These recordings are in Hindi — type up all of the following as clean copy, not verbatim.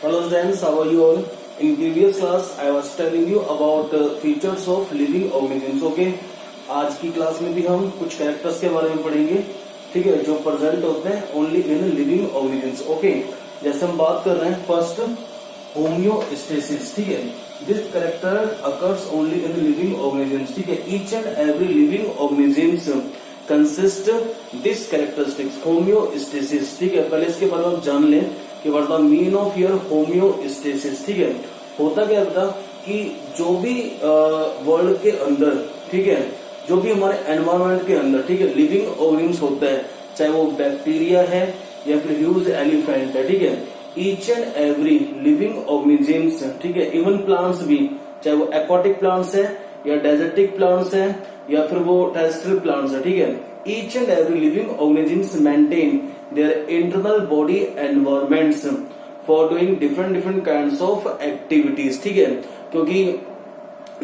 Hello students, how are you all? In previous class, I was telling you about features of living organisms. Okay, आज की क्लास में भी हम कुछ कैरेक्टर्स के बारे में पढ़ेंगे, ठीक है, जो प्रेजेंट होते हैं only in living organisms. Okay, जैसे हम बात कर रहे हैं फर्स्ट होम्योस्टेसिस, ठीक है. This character occurs only in living organisms, ठीक है. Each and every living organisms consist this characteristics homeostasis, ठीक है. पहले इसके बारे में आप जान लें कि what the mean of your homeostasis, ठीक है. होता क्या होता कि जो भी वर्ल्ड के अंदर, ठीक है, जो भी हमारे एनवायरमेंट के अंदर, ठीक है, लिविंग ऑर्गेनिम्स होता है, चाहे वो बैक्टीरिया है या फिर ह्यूज एलिफेंट है, ठीक है. Each and every living organisms, ठीक है, इवन प्लांट्स भी, चाहे वो एक्वाटिक प्लांट्स है या डेजर्टिक प्लांट्स है या फिर वो टेरेस्ट्रियल प्लांट्स है, ठीक है. Each and every living organisms maintain their internal body environments for doing different kinds of activities, ठीक है. क्योंकि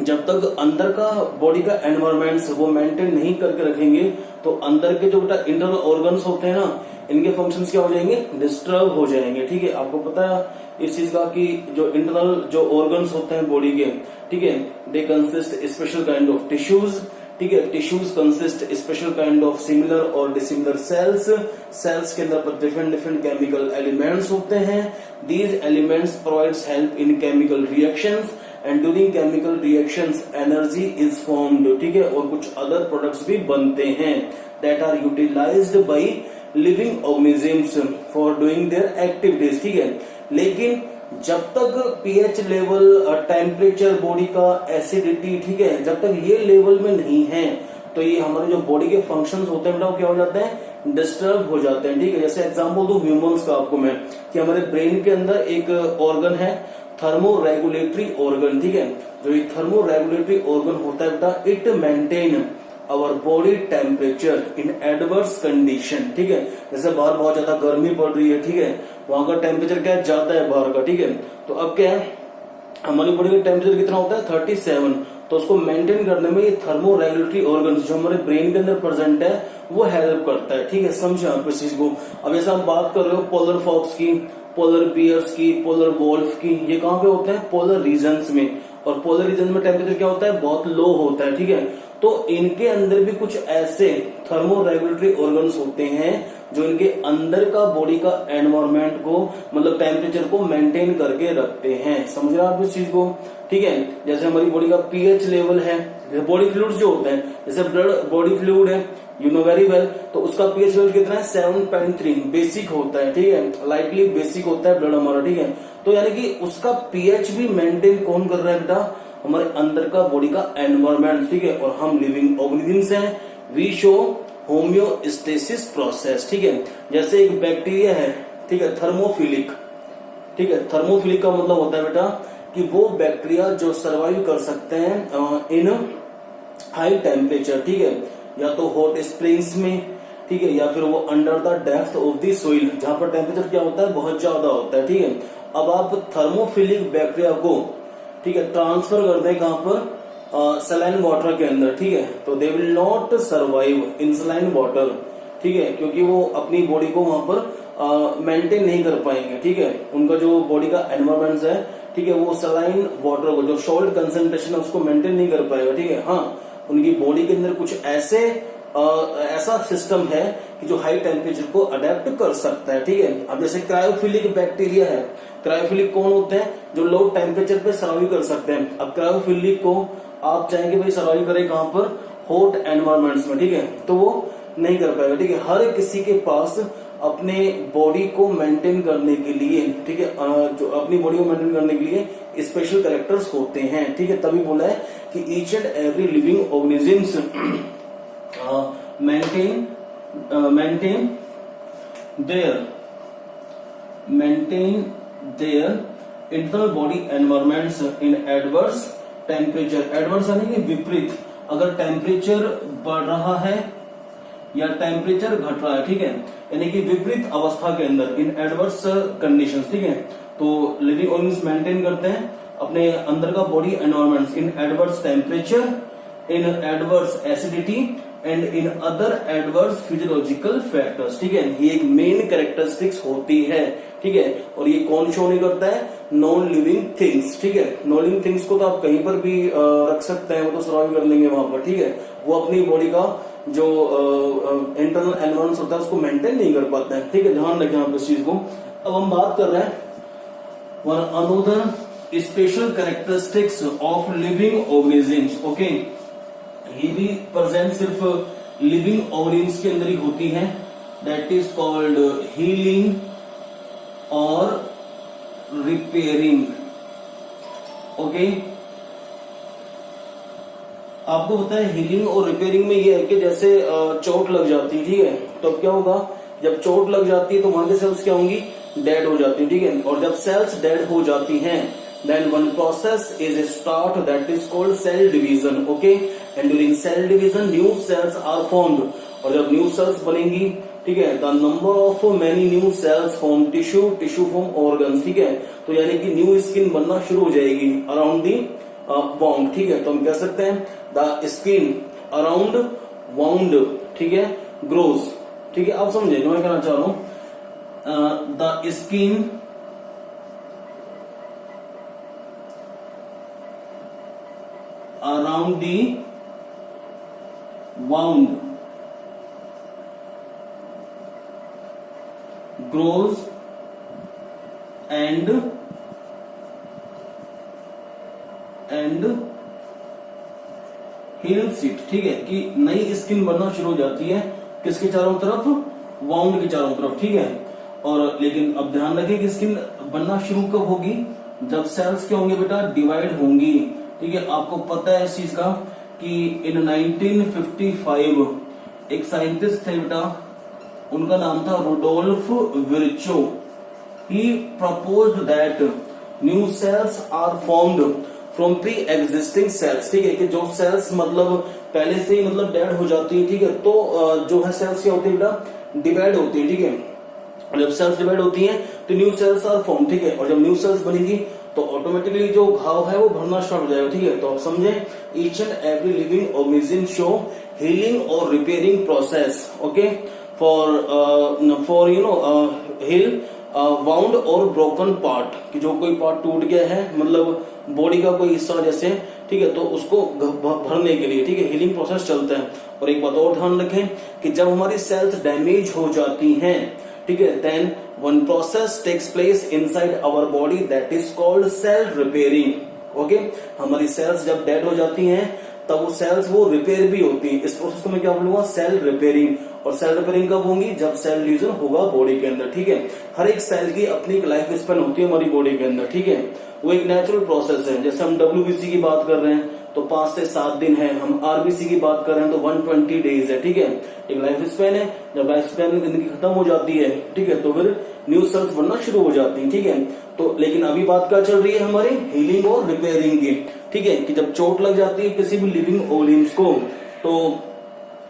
जब तक अंदर का बॉडी का एनवायरमेंट्स वो मेंटेन नहीं करके रखेंगे तो अंदर के जो बेटा इंटरनल ऑर्गन्स होते हैं ना, इनके फंक्शंस क्या हो जाएंगे, डिस्टर्ब हो जाएंगे, ठीक है. आपको पता है इस चीज का कि जो इंटरनल जो ऑर्गन्स होते हैं बॉडी के, ठीक है, they consist special kind of tissues, ठीक है. Tissues consist special kind of similar और डिसिमिलर सेल्स. सेल्स के अंदर पर डिफरेंट केमिकल एलिमेंट्स होते हैं. These elements provides help in chemical reactions and during chemical reactions energy is formed, ठीक है. और कुछ अदर प्रोडक्ट्स भी बनते हैं that are utilized by living organisms for doing their activities, ठीक है. लेकिन जब तक पीएच लेवल, टेम्परेचर बॉडी का, एसिडिटी, ठीक है, जब तक ये लेवल में नहीं है तो ये हमारे जो बॉडी के फंक्शंस होते हैं बेटा वो क्या हो जाते हैं, डिस्टर्ब हो जाते हैं, ठीक है. जैसे एग्जांपल दूं ह्यूमंस का आपको मैं कि हमारे ब्रेन के अंदर एक ऑर्गन है थर्मो रेगुलेटरी ऑर्गन, ठीक है. जो ये थर्मो रेगुलेटरी ऑर्गन होता है बेटा it maintain our body temperature in adverse condition, ठीक है. जैसे बाहर बहुत ज्यादा गर्मी पड़ रही है, ठीक है, वहां का टेम्परेचर क्या ज्यादा है बाहर का, ठीक है. तो अब क्या है, हमारी बॉडी का टेम्परेचर कितना होता है 37. तो उसको मेंटेन करने में ये थर्मो रेगुलेटरी ऑर्गन जो हमारे ब्रेन के अंदर प्रेजेंट है वो हेल्प करता है, ठीक है. समझे आप इस चीज को. अब जैसे हम बात कर रहे हो पोलर फॉक्स की, पोलर बियर्स की, पोलर वोल्फ की, ये कहाँ पे होते हैं, पोलर रीजन्स में. और पोलर रीजन में टेम्परेचर क्या होता है, बहुत लो होता है, ठीक है. तो इनके अंदर भी कुछ ऐसे थर्मो रेगुलेटरी ऑर्गन्स होते हैं जो इनके अंदर का बॉडी का एनवायरमेंट को, मतलब टेम्परेचर को मेंटेन करके रखते हैं. समझ रहे हैं आप इस चीज को, ठीक है. जैसे हमारी बॉडी का पीएच लेवल है, जैसे बॉडी फ्लूइड्स जो होते हैं, जैसे ब्लड बॉडी फ्लूइड है, यू नो वेरी वेल, तो उसका पीएच लेवल कितना है 7.3 बेसिक होता है, ठीक है, लाइटली बेसिक होता है ब्लड हमारा, ठीक है. तो यानी कि उसका पीएच भी मेंटेन कौन कर रहा है बेटा, हमारे अंदर का बॉडी का एनवायरमेंट, ठीक है. और हम लिविंग ऑर्गेनिजम्स हैं, वी शो होम्योस्टेसिस प्रोसेस, ठीक है. जैसे एक बैक्टीरिया है, ठीक है, थर्मोफिलिक, ठीक है. थर्मोफिलिक का मतलब होता है बेटा कि वो बैक्टीरिया जो सर्वाइव कर सकते हैं इन हाई टेम्परेचर, ठीक है, या तो हॉट स्प्रिंग्स में, ठीक है, या फिर वो under the depth of the soil जहां पर टेम्परेचर क्या होता है, बहुत ज्यादा होता है, ठीक है. अब आप थर्मोफिलिक बैक्टीरिया को, ठीक है, ट्रांसफर कर दें कहां पर, सलाइन वाटर के अंदर, ठीक है, तो they will not survive in saline water, ठीक है, क्योंकि वो अपनी बॉडी को वहां पर मेंटेन नहीं कर पाएंगे, ठीक है. उनका जो बॉडी का एनवायरमेंट है, ठीक है, वो सलाइन वाटर को जो सॉल्ट कंसेंट्रेशन है उसको मेंटेन नहीं कर पाएगा, ठीक है. हाँ, उनकी बॉडी के अंदर कुछ ऐसा सिस्टम है कि जो हाई टेम्परेचर को अडेप्ट कर सकता है, ठीक है. अब जैसे क्रायोफिलिक बैक्टीरिया है, क्रायोफिलिक कौन होते हैं, जो लो टेम्परेचर पे सर्वाइव कर सकते हैं. अब क्रायोफिलिक को आप चाहेंगे भाई सर्वाइव करें कहां पर, हॉट एनवायरमेंट्स में, ठीक है, तो वो नहीं कर पाएगा, ठीक है. हर किसी के पास अपने बॉडी को मेंटेन करने के लिए, ठीक है, जो अपनी बॉडी को मेंटेन करने के लिए स्पेशल कैरेक्टर्स होते हैं, ठीक है. तभी बोला है कि each and every living organisms maintain their internal body environments in adverse temperature. adverse यानी कि विपरीत, अगर टेम्परेचर बढ़ रहा है या टेम्परेचर घट रहा है, ठीक है, यानी कि विपरीत अवस्था के अंदर, इन एडवर्स कंडीशंस, ठीक है. तो लिविंग ऑर्गेनिज्म मेंटेन करते हैं अपने अंदर का body environment in adverse temperature, in adverse acidity and in other adverse physiological factors, ठीक है. ये एक मेन कैरेक्टरिस्टिक्स होती है ठीक है। और ये कौन शो नहीं करता है? नॉन लिविंग थिंग्स, ठीक है। नॉन लिविंग थिंग्स को तो आप कहीं पर भी रख सकते हैं, वो तो सर्वाइव कर लेंगे वहां पर, ठीक है। वो अपनी बॉडी का जो इंटरनल एनवायरमेंट होता है उसको मेंटेन नहीं कर पाते हैं, ठीक है। ध्यान रखें आप इस चीज को। अब हम बात कर रहे हैं one another special characteristics of living organisms, okay. ये भी प्रेजेंट सिर्फ लिविंग ऑर्गेनिजम्स के अंदर ही होती है, दैट इज कॉल्ड हीलिंग और रिपेयरिंग, ओके। आपको पता है हीलिंग और रिपेयरिंग में ये है कि जैसे चोट लग जाती है, ठीक है, तो अब क्या होगा, जब चोट लग जाती है तो वहां के सेल्स क्या होंगी? डेड हो जाती है, ठीक है। और जब सेल्स डेड हो जाती हैं, then one process is start that is called cell division, okay. And during cell division new cells are formed, और जब न्यू सेल्स बनेंगी, ठीक है, the number of many new cells form tissue, tissue form organs, ठीक है। तो यानी कि न्यू स्किन बनना शुरू हो जाएगी अराउंड दी वाउंड, ठीक है। तो हम कह सकते हैं द स्किन अराउंड वाउंड, ठीक है, ग्रोज, ठीक है। आप समझे जो मैं कहना चाह रहा हूं? The skin around the wound grows and heals it, ठीक है, कि नई स्किन बनना शुरू हो जाती है किसके चारों तरफ? वाउंड के चारों तरफ, ठीक है। और लेकिन अब ध्यान रखें कि स्किन बनना शुरू कब होगी? जब सेल्स क्या होंगे बेटा? डिवाइड होंगी, ठीक है। आपको पता है इस चीज का कि इन 1955 एक साइंटिस्ट थे बेटा, उनका नाम था Rudolf Virchow. He proposed that new cells are formed from pre existing cells, ठीक है, कि जो सेल्स मतलब पहले से ही मतलब डेड हो जाती है, ठीक है, तो जो है सेल्स क्या होती है बेटा? डिवाइड होती है, ठीक है। और जब सेल्स डिवाइड होती हैं तो न्यू सेल्स आर फॉर्म, ठीक है। और जब न्यू सेल्स बनेगी तो ऑटोमेटिकली जो घाव है वो भरना स्टार्ट हो जाएगा, ठीक है। तो आप समझे, each and every living organism show healing और repairing process, okay, for you know heal wound और ब्रोकन पार्ट, कि जो कोई पार्ट टूट गया है, मतलब बॉडी का कोई हिस्सा जैसे, ठीक है, तो उसको भरने के लिए, ठीक है, हीलिंग प्रोसेस चलता है। और एक बात और ध्यान रखें कि जब हमारी सेल्स डैमेज हो जाती हैं, ठीक है, then one process takes place inside our body that is called cell repairing, okay. हमारी सेल्स जब डेड हो जाती हैं तब वो सेल्स वो रिपेयर भी होती है। इस प्रोसेस को मैं क्या बोलूंगा? Cell repairing. और सेल रिपेयरिंग कब होंगी? जब सेल डिवीजन होगा बॉडी के अंदर, ठीक है। हर एक सेल की अपनी एक लाइफ स्पेन होती है हमारी बॉडी के अंदर, ठीक है। वो एक नेचुरल प्रोसेस है। जैसे हम WBC की बात कर रहे हैं तो 5 से 7 दिन है, हम RBC की बात कर रहे हैं तो 120 डेज है, ठीक है। एक लाइफ स्पेन है, जब लाइफ स्पेन जिंदगी खत्म हो जाती है, ठीक है, तो फिर न्यू सेल्स बनना शुरू हो जाती है, ठीक है। तो लेकिन अभी बात क्या चल रही है हमारी? हीलिंग और रिपेयरिंग की, ठीक है, कि जब चोट लग जाती है किसी भी लिविंग ऑर्गेनिज्म को तो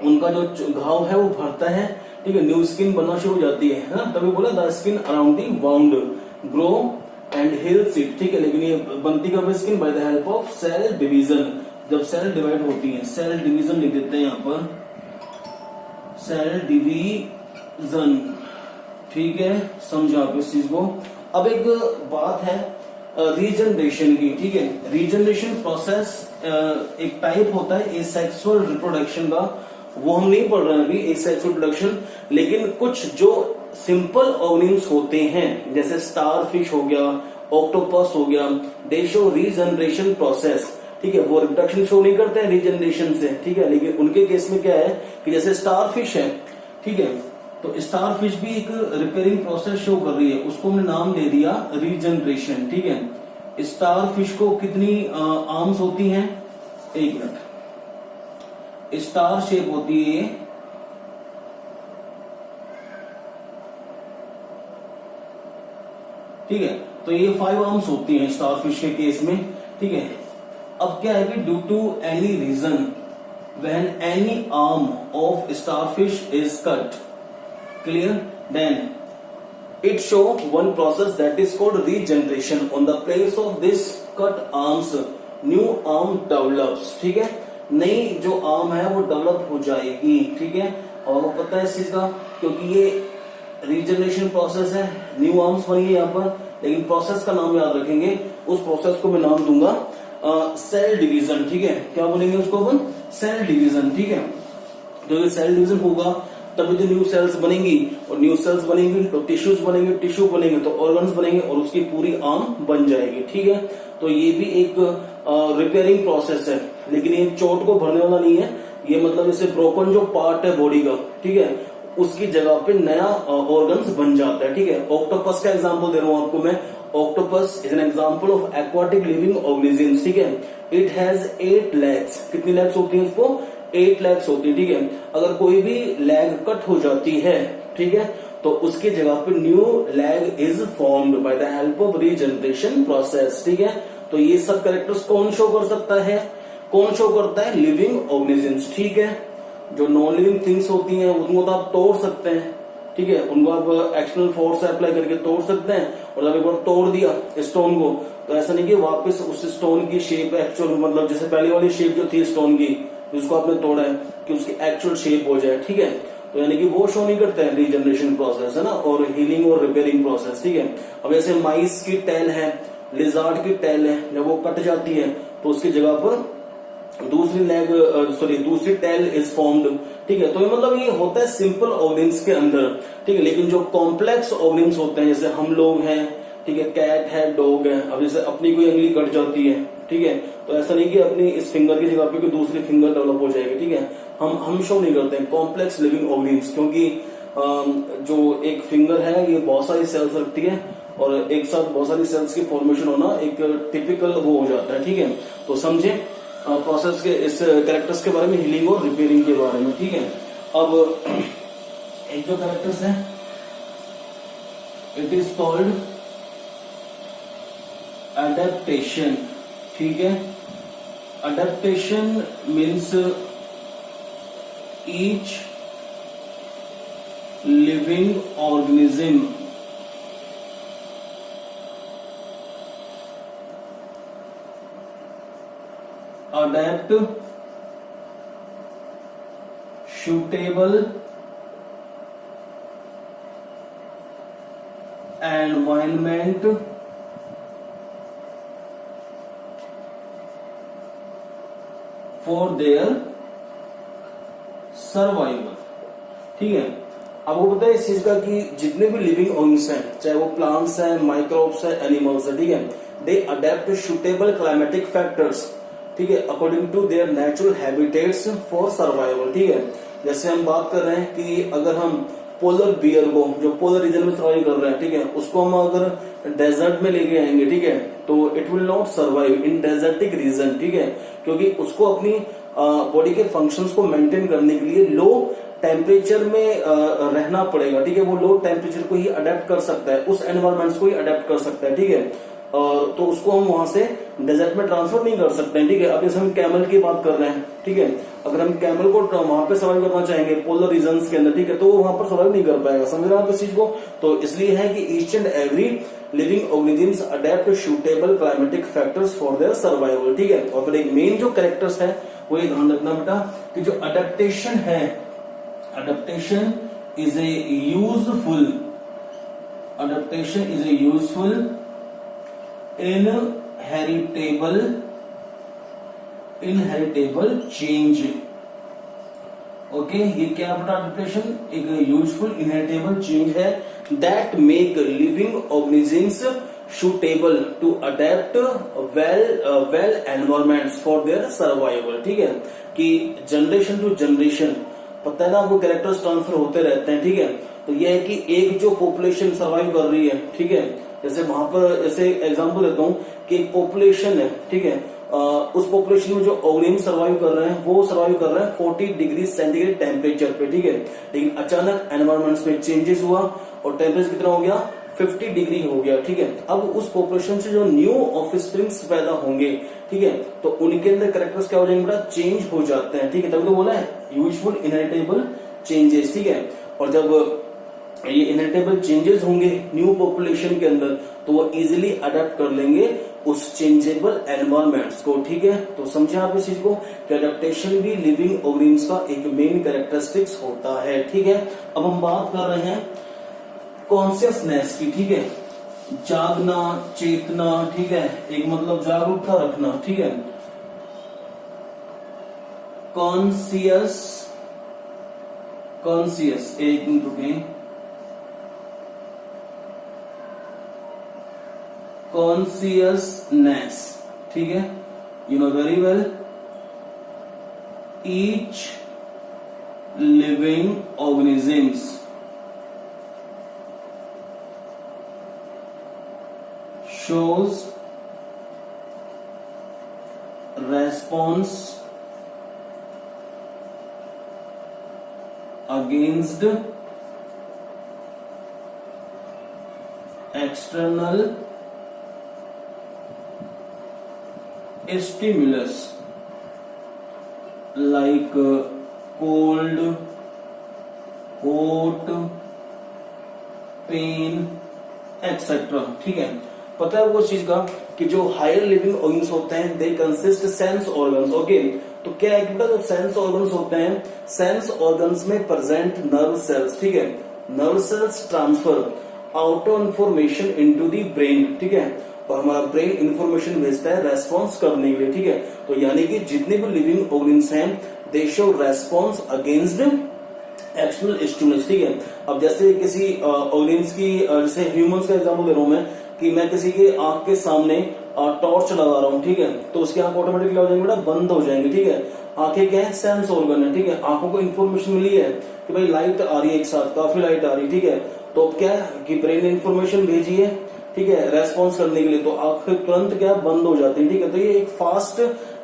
उनका जो घाव है वो भरता है, ठीक है, न्यू स्किन बनना शुरू हो जाती है ना। तभी बोला the skin around the wound grow and heals it, ठीक है। लेकिन ये बनती कब skin? By the help of cell division, जब सेल डिवाइड होती है। सेल डिवीजन लिख देते हैं यहाँ पर, सेल डिवीजन, ठीक है, समझा आप इस चीज को। अब एक बात है रीजनरेशन की, ठीक है। रीजनरेशन प्रोसेस एक टाइप होता है एसेक्सुअल रिप्रोडक्शन का, वो हम नहीं पढ़ रहे हैं अभी एसेक्सुअल रिप्रोडक्शन। लेकिन कुछ जो सिंपल ऑर्गेनिज्म्स होते हैं जैसे स्टार फिश हो गया, ऑक्टोपस हो गया, दे शो रीजनरेशन प्रोसेस, ठीक है। वो रिप्रोडक्शन शो नहीं करते हैं रीजनरेशन से, ठीक है, लेकिन उनके केस में क्या है कि जैसे स्टार फिश है, ठीक है, तो स्टार फिश भी एक रिपेयरिंग प्रोसेस शो कर रही है, उसको हमने नाम दे दिया रीजनरेशन, ठीक है। स्टार फिश को कितनी आर्म्स होती हैं? एक मिनट, स्टार शेप होती है, ठीक है, तो ये 5 आर्म्स होती हैं स्टार फिश के केस में, ठीक है। अब क्या है कि due to any reason when any arm of starfish is cut, clear, then it show one process that is called regeneration. On the place of this cut arms new arm develops, ठीक है, नई जो आर्म है वो डेवलप हो जाएगी, ठीक है। और वो पता है इस चीज का क्योंकि ये रीजनरेशन प्रोसेस है, न्यू आर्म्स बनी है यहाँ पर, लेकिन प्रोसेस का नाम याद रखेंगे, उस प्रोसेस को मैं नाम दूंगा सेल डिवीजन, ठीक है। क्या बोलेंगे उसको अपन? सेल डिवीजन, ठीक है। तो ये सेल डिवीजन होगा तभी तो न्यू सेल्स बनेंगी, और न्यू सेल्स बनेंगी तो टिश्यूज बनेंगे, टिश्यू बनेंगे तो ऑर्गन्स बनेंगे, और उसकी पूरी आर्म बन जाएगी, ठीक है। तो ये भी एक रिपेयरिंग प्रोसेस है, लेकिन ये चोट को भरने वाला नहीं है, ये मतलब इसे ब्रोकन जो पार्ट है बॉडी का, ठीक है, उसकी जगह पे नया ऑर्गन्स बन जाता है, ठीक है। ऑक्टोपस का एग्जांपल दे रहा हूं आपको मैं। Octopus is an example of aquatic living organisms, ठीक है। It has 8 legs. कितनी लेग्स होती है इसको? 8 लेग्स होती है, ठीक है। अगर कोई भी लेग कट हो जाती है, ठीक है, तो उसकी जगह पे new leg is formed by the help of regeneration process, ठीक है। तो ये सब कैरेक्टर्स कौन शो कर सकता है? कौन शो करता है? लिविंग ऑर्गेनिजम्स, ठीक है। जो नॉन लिविंग थिंग्स होती हैं उनको तो आप तोड़ सकते हैं, ठीक है, उनको आप एक्सटर्नल फोर्स अप्लाई करके तोड़ सकते हैं, और जब एक बार तोड़ दिया स्टोन को तो ऐसा नहीं कि वापस उस स्टोन की शेप एक्चुअल, मतलब जैसे पहले वाली शेप जो थी स्टोन की जिसको आपने तोड़ा है, कि उसकी एक्चुअल शेप हो जाए, ठीक है। तो यानी कि वो शो नहीं करते हैं रीजनरेशन प्रोसेस, है ना, और हीलिंग और रिपेयरिंग प्रोसेस, ठीक है। अब ऐसे माइस की टेल है, लिजार्ड की टेल है, जब वो कट जाती है तो उसकी जगह पर दूसरी टेल इज फॉर्म्ड, ठीक है। तो ये मतलब ये होता है सिंपल ऑर्गेन्स के अंदर, ठीक है। लेकिन जो कॉम्प्लेक्स ऑर्गेन्स होते हैं, जैसे हम लोग हैं, ठीक है, कैट है, डॉग है, अब जैसे अपनी कोई अंगली कट जाती है, ठीक है, तो ऐसा नहीं कि अपनी इस फिंगर की जगह पे कोई दूसरी फिंगर डेवलप हो जाएगी, ठीक है। हम शो नहीं करते हैं कॉम्प्लेक्स लिविंग ऑर्गेन्स, क्योंकि जो एक फिंगर है ये बहुत सारी सेल्स रखती है, और एक साथ बहुत सारी सेल्स की फॉर्मेशन होना एक टिपिकल वो हो जाता है, ठीक है। तो समझे प्रोसेस के इस कैरेक्टर्स के बारे में, हीलिंग और रिपेयरिंग के बारे में, ठीक है। अब एक जो कैरेक्टर्स है इट इज कॉल्ड अडेप्टेशन, ठीक है। Adaptation means each living organism adapt suitable environment for their survival, ठीक है। आपको पता है इस चीज का कि जितने भी लिविंग ऑर्गेनिज्म हैं, चाहे वो प्लांट्स हैं, माइक्रोब्स हैं, एनिमल्स हैं, ठीक है, they adept suitable climatic factors, ठीक है, according to their natural habitats for survival, ठीक है। जैसे हम बात कर रहे हैं कि अगर हम पोलर बियर को, जो पोलर रीजन में सर्वाइव कर रहे हैं, ठीक है, उसको हम अगर डेजर्ट में लेके आएंगे, ठीक है, तो it will not survive in desertic region, ठीक है, क्योंकि उसको अपनी बॉडी के फंक्शंस को मेंटेन करने के लिए लो टेम्परेचर में रहना पड़ेगा, ठीक है। वो लो टेम्परेचर को ही अडेप्ट कर सकता है, उस एनवायरमेंट्स को ही अडेप्ट कर सकता है, ठीक है। तो उसको हम वहां से डेजर्ट में ट्रांसफर नहीं कर सकते हैं, ठीक है। अब जैसे हम कैमल की बात कर रहे हैं, ठीक है, अगर हम कैमल को वहां पे सर्वाइव करना चाहेंगे पोलर रीजन्स के अंदर, ठीक है, तो वो वहां पर सर्वाइव नहीं कर पाएगा, समझ रहे हैं आप इस चीज को। तो इसलिए है कि each and every living organisms adapt suitable climatic factors for their survival, ठीक है। और फिर एक मेन जो कैरेक्टर्स है वो ये ध्यान रखना बेटा कि जो अडेप्टेशन है, adaptation is a useful, adaptation is a useful inheritable change, okay. ये क्या बेटा अडेप्टेशन? एक यूजफुल इनहेरिटेबल चेंज है that make living organisms suitable to adapt well environments for their survival, ठीक है। कि जनरेशन टू जनरेशन, पता है ना आपको, कैरेक्टर्स ट्रांसफर होते रहते हैं, ठीक है। तो यह है कि एक जो पॉपुलेशन सर्वाइव कर रही है, ठीक है, जैसे वहां पर जैसे एग्जांपल देता हूं कि एक पॉपुलेशन है, ठीक है, उस पॉपुलेशन में जो ऑर्गेनिज्म सर्वाइव कर रहे हैं वो सर्वाइव कर रहे हैं 40 डिग्री सेंटीग्रेड टेम्परेचर पे, ठीक है। लेकिन अचानक एनवायरमेंट्स में चेंजेस हुआ और टेम्परेचर कितना हो गया? 50 डिग्री हो गया, ठीक है। अब उस पॉपुलेशन से जो न्यू ऑफस्प्रिंग्स पैदा होंगे, ठीक है, तो उनके अंदर कैरेक्टर्स क्या हो जाएंगे बेटा? चेंज हो जाते हैं, ठीक है। तभी तो बोला है यूजुअल इनहेरिटेबल चेंजेस, ठीक है। और जब ये इनहेरिटेबल चेंजेस होंगे न्यू पॉपुलेशन के अंदर तो वो इजीली अडेप्ट कर लेंगे उस चेंजेबल एनवायरमेंट्स को, ठीक है। तो समझे आप इस चीज को कि अडेप्टेशन भी लिविंग ऑर्गेनिज्म का एक मेन कैरेक्टरिस्टिक्स होता है, ठीक है। अब हम बात कर रहे हैं कॉन्शियसनेस की, ठीक है, जागना, चेतना, ठीक है, एक मतलब जागरूकता रखना, ठीक है, कॉन्शियस, एक मिनट रुके, कॉन्शियसनेस, ठीक है, you know very well, each living organisms shows response against external stimulus like cold, hot, pain, etc. ठीक है, पता है वो चीज का कि जो हायर लिविंग ऑर्गन्स होते हैं they consist sense organs, okay. तो क्या है कि बेटा जो सेंस ऑर्गन्स होते हैं, सेंस ऑर्गन्स में प्रेजेंट नर्व सेल्स, ठीक है, nerve cells transfer आउटो information into the brain, ठीक है, और हमारा ब्रेन इन्फॉर्मेशन भेजता है रेस्पॉन्स करने के लिए, ठीक है। तो यानी कि जितने भी लिविंग ऑर्गन्स हैं दे show response against external stimulus, ठीक है। अब जैसे किसी ऑर्गन्स की, जैसे ह्यूमंस का एग्जांपल दे रहा हूं मैं, कि मैं किसी के आंख के सामने टॉर्च लगा रहा हूं, ठीक है, तो उसकी आंख ऑटोमेटिकली हो जाएंगे बेटा, बंद हो जाएंगे, ठीक है। आंखें क्या है, सेंस ऑर्गन है, ठीक है, आंखों को इन्फॉर्मेशन मिली है कि भाई लाइट आ रही है, एक साथ काफी लाइट आ रही है, ठीक है, तो अब क्या है कि ब्रेन ने इन्फॉर्मेशन भेजी है, ठीक है, रेस्पॉन्स करने के लिए, तो आंखें तुरंत क्या बंद हो जाती है, ठीक है। तो ये एक फास्ट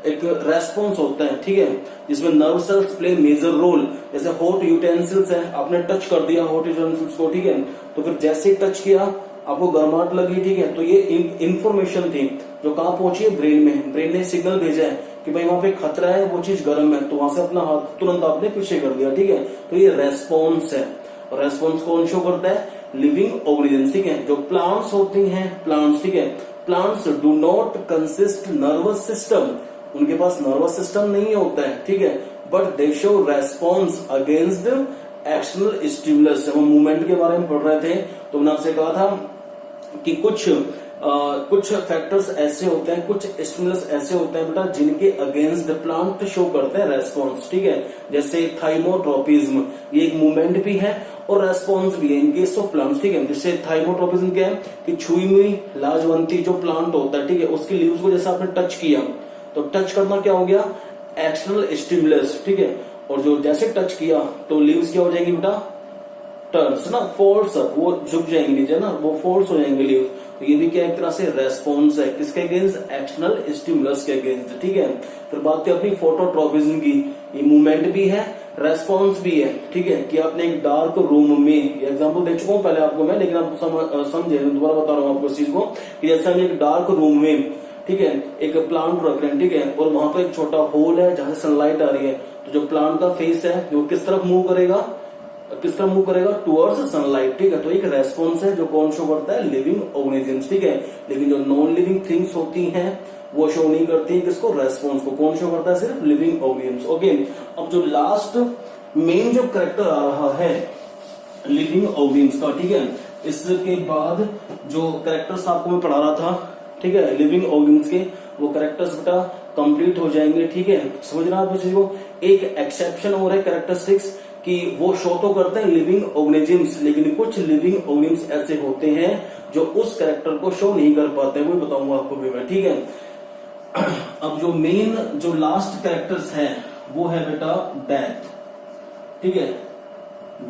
एक रेस्पॉन्स होता है, ठीक है, जिसमें nerve cells play major role. जैसे हॉट यूटेंसिल्स है, आपने टच कर दिया हॉट यूटेंसिल्स को, ठीक है, तो फिर जैसे ही टच किया आपको गर्माहट लगी, ठीक है, तो ये इंफॉर्मेशन थी जो कहां पहुंची है, ब्रेन में, ब्रेन ने सिग्नल भेजा है कि भाई वहां पे खतरा है, वो चीज गर्म है, तो वहां से अपना हाथ तुरंत आपने पीछे कर दिया, ठीक है। तो ये रेस्पॉन्स है, और रेस्पॉन्स कौन शो करता है, लिविंग ऑर्गेनिज्म, ठीक है। जो प्लांट्स होती हैं, प्लांट्स, ठीक है, plants do not consist nervous system, उनके पास नर्वस सिस्टम नहीं होता है, ठीक है, but they show response against external stimulus. हम मूवमेंट के बारे में पढ़ रहे थे तो मैंने आपसे कहा था कि कुछ फैक्टर्स ऐसे होते हैं, कुछ स्टिमुलस ऐसे होते हैं बेटा जिनके अगेंस्ट प्लांट शो करते हैं रेस्पॉन्स, ठीक है, जैसे थाइमोट्रोपिज्म, ये एक मूवमेंट भी है और रेस्पॉन्स भी है इन केस ऑफ प्लांट्स, ठीक है। जैसे थाइमोट्रोपिज्म क्या है कि छुई हुई लाजवंती जो प्लांट होता है, ठीक है, उसकी लीव्स को जैसे आपने टच किया तो टच करना क्या हो गया, एक्सटर्नल स्टिमुलस, ठीक है, और जो जैसे टच किया तो लीव्स क्या हो जाएंगी बेटा, टर्न्स ना, फोल्ड्स अप, वो झुक जाएंगे नीचे ना, वो फोल्ड्स हो जाएंगे लीव्स। तो ये भी क्या एक तरह से रेस्पॉन्स है, किसके अगेंस्ट, एक्सटर्नल स्टिमुलस के अगेंस्ट, ठीक है। फिर बात अपनी फोटोट्रोपिज्म की, ये मूवमेंट भी है, रेस्पॉन्स भी है, ठीक है, कि आपने एक डार्क रूम में, एग्जांपल दे चुका हूं पहले आपको मैं, लेकिन आप समझे, दोबारा बता रहा हूं आपको इस चीज को, कि जैसे हम एक डार्क रूम में, ठीक है, एक प्लांट रख रहे हैं, ठीक है, और वहां पर एक छोटा होल है जहां से सनलाइट आ रही है, तो जो प्लांट का फेस है वो किस तरफ मूव करेगा, टुवर्ड्स सनलाइट, ठीक है। तो एक रेस्पॉन्स है जो कौन शो करता है, लिविंग ऑर्गेनिजम्स, ठीक है। लेकिन जो नॉन लिविंग थिंग्स होती हैं वो शो नहीं करती है किसको, रेस्पॉन्स को, कौन शो करता है, सिर्फ लिविंग ऑर्गेनिजम्स, ओके। अब जो लास्ट मेन जो कैरेक्टर आ रहा है लिविंग ऑर्गेनिजम्स का, ठीक है, इसके बाद जो कैरेक्टर्स आपको मैं पढ़ा रहा था, ठीक है, लिविंग ऑर्गेनिजम्स के, वो कैरेक्टर्स बेटा कंप्लीट हो जाएंगे, ठीक है, समझ रहे हैं आप इस चीज को। एक एक्सेप्शन और है कैरेक्टरिस्टिक्स कि वो शो तो करते हैं लिविंग ऑर्गेनिजम्स, लेकिन कुछ लिविंग ऑर्गेनिजम्स ऐसे होते हैं जो उस कैरेक्टर को शो नहीं कर पाते, वो बताऊंगा आपको भी मैं, ठीक है। अब जो मेन जो लास्ट कैरेक्टर्स है वो है बेटा डेथ, ठीक है,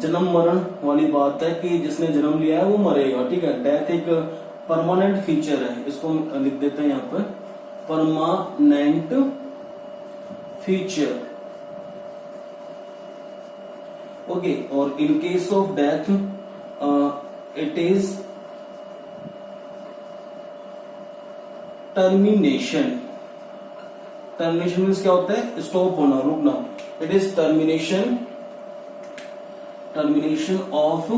जन्म मरण वाली बात है कि जिसने जन्म लिया है वो मरेगा, ठीक है। डेथ एक परमानेंट फीचर है, इसको लिख देते हैं यहाँ पर, परमानेंट फीचर, ओके। और in case of death it is termination, termination means क्या होता है, स्टॉप होना, रुकना, it is termination of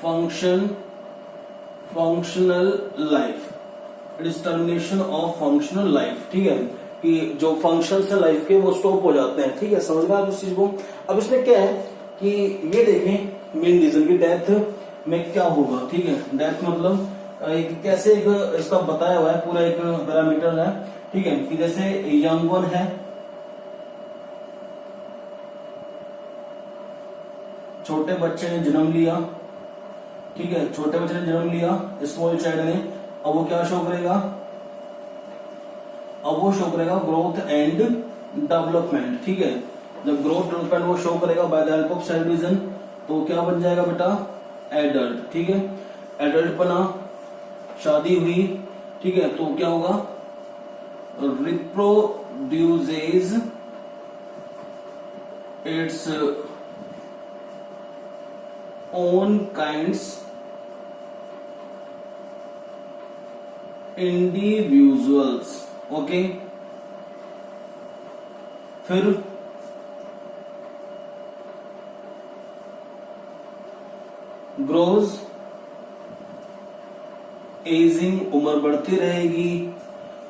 functional life, it is termination of functional life, ठीक है। कि जो फंक्शंस है लाइफ के वो स्टॉप हो जाते हैं। ठीक है, समझ गए आप इस चीज को। अब इसमें क्या है कि ये देखें मेन रीजन की डेथ में क्या होगा। ठीक है, डेथ मतलब एक कैसे एक इसका बताया हुआ है, पूरा एक पैरामीटर है। ठीक है, कि जैसे यंग वन है, छोटे बच्चे ने जन्म लिया। ठीक है, छोटे बच्चे ने जन्म लिया, स्मॉल चाइल्ड ने। अब वो क्या शो करेगा, अब वो शो करेगा ग्रोथ एंड डेवलपमेंट। ठीक है, जब ग्रोथ डेवलपमेंट वो शो करेगा by the help of cell division, तो क्या बन जाएगा बेटा, एडल्ट। ठीक है, एडल्ट बना, शादी हुई। ठीक है, तो क्या होगा, reproduces its own kinds individuals. Okay, फिर ग्रोज, एजिंग, उम्र बढ़ती रहेगी।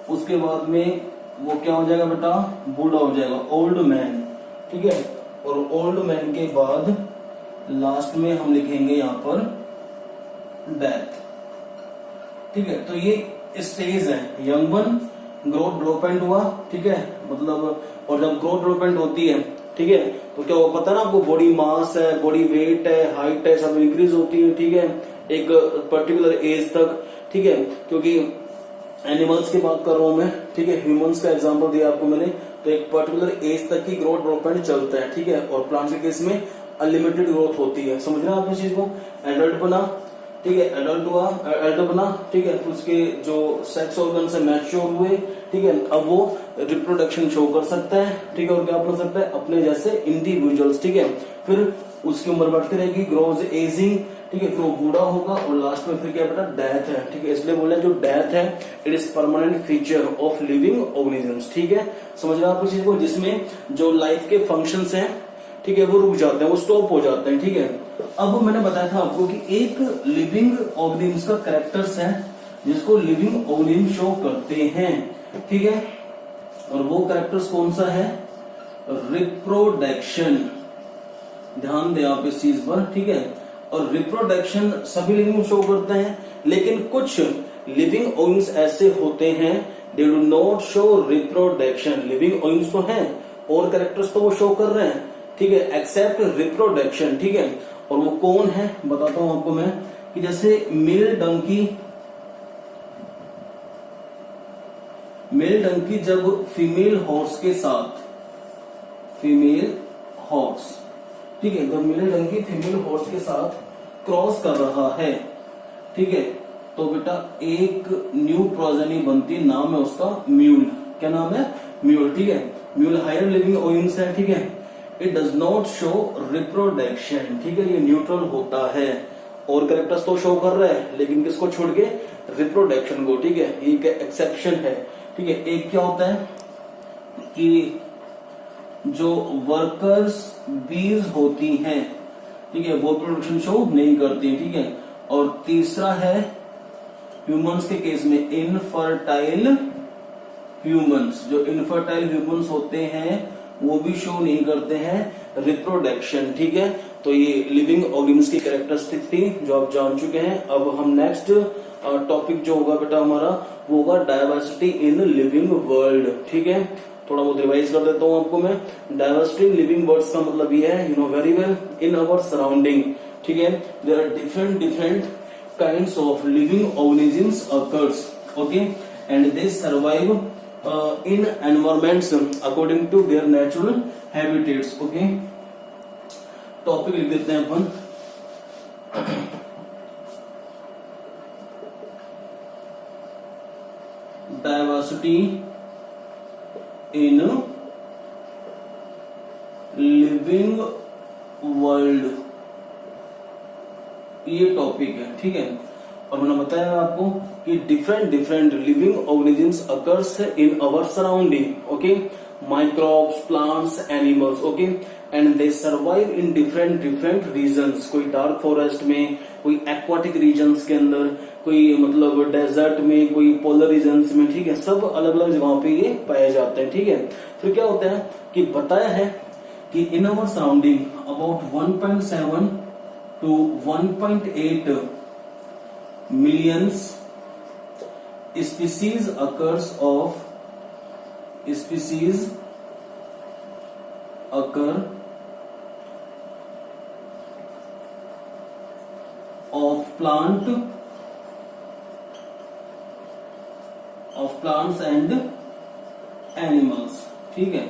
उसके बाद में वो क्या हो जाएगा बेटा, बूढ़ा हो जाएगा, ओल्ड मैन। ठीक है, और ओल्ड मैन के बाद लास्ट में हम लिखेंगे यहां पर डेथ। ठीक है, तो ये स्टेज है, यंग वन, ग्रोथ डेवलपमेंट हुआ। ठीक है, मतलब और जब ग्रोथ डेवलपमेंट होती है, ठीक है, तो क्या वो पता ना आपको, बॉडी मास है, बॉडी वेट है, हाइट है, सब इंक्रीज होती है। ठीक है, एक पर्टिकुलर एज तक। ठीक है, क्योंकि एनिमल्स की बात कर रहा हूं मैं। ठीक है, ह्यूमंस का एग्जांपल दिया आपको मैंने, तो एक पर्टिकुलर एज तक की ग्रोथ डेवलपमेंट चलता है। ठीक है, और प्लांट्स के केस में अनलिमिटेड ग्रोथ होती है। समझ रहे हैं आप इस चीज को। एडल्ट बना, ठीक है, एडल्ट हुआ, एडल्ट बना। ठीक है, फिर उसके जो सेक्स ऑर्गन से मैच्योर हुए। ठीक है, अब वो रिप्रोडक्शन शो कर सकता है। ठीक है, और क्या बन सकता है, अपने जैसे इंडिविजुअल्स। ठीक है, फिर उसकी उम्र बढ़ती रहेगी, ग्रोज, एजिंग। ठीक है, फिर वो बूढ़ा होगा, और लास्ट में फिर क्या बेटा, डेथ है। ठीक है, इसलिए बोले जो डेथ है it is permanent feature of living organisms. ठीक है, समझ रहे हैं आप इस चीज को, जिसमें जो लाइफ के फंक्शंस हैं, ठीक है, वो रुक जाते हैं, वो स्टॉप हो जाते हैं। ठीक है, अब मैंने बताया था आपको कि एक लिविंग ऑर्गेनिज्म का कैरेक्टर्स है जिसको लिविंग ऑर्गेनिज्म शो करते हैं। ठीक है, और वो कैरेक्टर्स कौन सा है, रिप्रोडक्शन। ध्यान दें आप इस चीज पर। ठीक है, और रिप्रोडक्शन सभी लिविंग शो करते हैं, लेकिन कुछ लिविंग ऑर्गेनिज्म ऐसे होते हैं they do not show reproduction. Living organism तो हैं और कैरेक्टर्स तो वो शो कर रहे हैं। ठीक है, एक्सेप्ट रिप्रोडक्शन। ठीक है, और वो कौन है बताता हूं आपको मैं, कि जैसे मेल डंकी जब फीमेल हॉर्स के साथ, फीमेल हॉर्स, ठीक है, जब मेल डंकी फीमेल हॉर्स के साथ क्रॉस कर रहा है, ठीक है, तो बेटा एक न्यू प्रोजेनी बनती है, नाम है उसका म्यूल। क्या नाम है, म्यूल। ठीक है, म्यूल हायर लिविंग ऑर्गेनिज्म है। ठीक है, it does not show reproduction. ठीक है, ये न्यूट्रल होता है, और कैरेक्टर्स तो शो कर रहा है, लेकिन किसको छोड़ के, रिप्रोडक्शन को। ठीक है, ये एक्सेप्शन है। ठीक है, एक क्या होता है कि जो वर्कर्स बीज होती हैं, ठीक है, वो प्रोडक्शन शो नहीं करती। ठीक है, और तीसरा है ह्यूमंस के केस में इनफर्टाइल ह्यूमंस। जो इनफर्टाइल ह्यूमंस होते हैं वो भी शो नहीं करते हैं रिप्रोडक्शन। ठीक है, तो ये लिविंग ऑर्गेनिज्म की कैरेक्टरिस्टिक थी जो आप जान चुके हैं। अब हम नेक्स्ट टॉपिक जो होगा बेटा हमारा, वो होगा डायवर्सिटी इन लिविंग वर्ल्ड। ठीक है, थोड़ा बहुत रिवाइज कर देता हूं आपको मैं। डायवर्सिटी इन लिविंग वर्ल्ड्स का मतलब ये है, you know very well, in our surrounding. ठीक है, there are different kinds of living organisms occurs, okay, and they survive in environments according to their natural habitats. Okay, topic लिख देते हैं अपन, डायवर्सिटी इन लिविंग वर्ल्ड, ये टॉपिक है। ठीक है, और मैंने बताया आपको कि different living organisms occurs in our surrounding. Okay, microbes, plants, animals. Okay, and they survive in different different regions, कोई डार्क फॉरेस्ट में, कोई एक्वाटिक रीजन्स के अंदर, कोई मतलब डेजर्ट में, कोई पोलर रीजन्स में, ठीक है, सब अलग अलग जगहों पे ये पाए जाते हैं, ठीक है। फिर क्या होता है कि बताया है कि इन our surrounding about 1.7 to 1.8 millions species occur of plants and animals, ठीक है।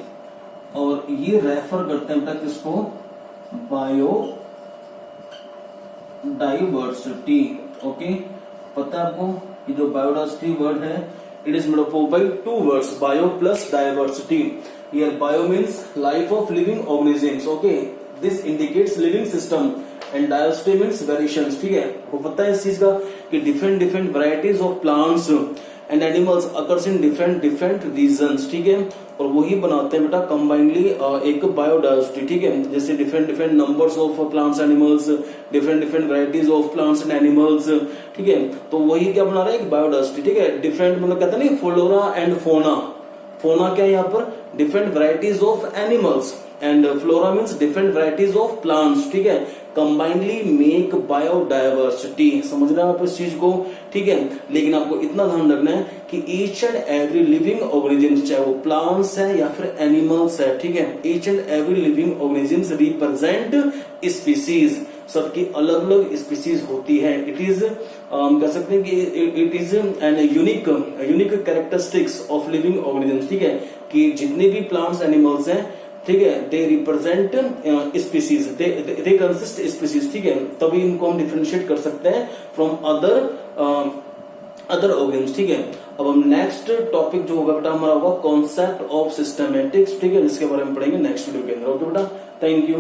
और ये रेफर करते हैं तक इसको बायोडाइवर्सिटी, ओके। पता है आपको कि जो बायोडाइवर्सिटी वर्ड है, it is made up by two words, bio plus diversity. Here bio means life of living organisms, okay, this indicates living system and diversity means variations, ठीक है। आपको पता है इस चीज का कि different different varieties of plants and animals occurs in different different regions, ठीक है। और वही बनाते हैं बेटा कंबाइनली एक बायोडाइवर्सिटी, ठीक है। जैसे different different numbers of plants animals, different different varieties of plants and animals, ठीक है। तो वही क्या बना रहा है, एक बायोडाइवर्सिटी, ठीक है। डिफरेंट मतलब कहते हैं ना फ्लोरा एंड फोना, फोना क्या है यहाँ पर, different varieties of animals, and flora means different varieties of plants, ठीक है। कंबाइनली मेक बायोडाइवर्सिटी, समझ रहे हैं आप इस चीज को, ठीक है। लेकिन आपको इतना ध्यान रखना है कि each and every living organism, चाहे वो प्लांट्स है या फिर एनिमल्स है, ठीक है, each and every living organism represent species, सबकी अलग अलग स्पीसीज होती है। इट इज कह सकते हैं कि it is an unique characteristics of living organism, ठीक है, कि जितने भी प्लांट्स एनिमल्स हैं, ठीक है, they represent species, they consist species, ठीक है। तभी इनको हम डिफरेंशिएट कर सकते हैं फ्रॉम अदर ऑर्गेनिज्म, ठीक है। अब हम नेक्स्ट टॉपिक जो होगा बेटा हमारा होगा कॉन्सेप्ट ऑफ सिस्टमेटिक्स, ठीक है, जिसके बारे में पढ़ेंगे नेक्स्ट वीडियो के अंदर, ओके बेटा, थैंक यू।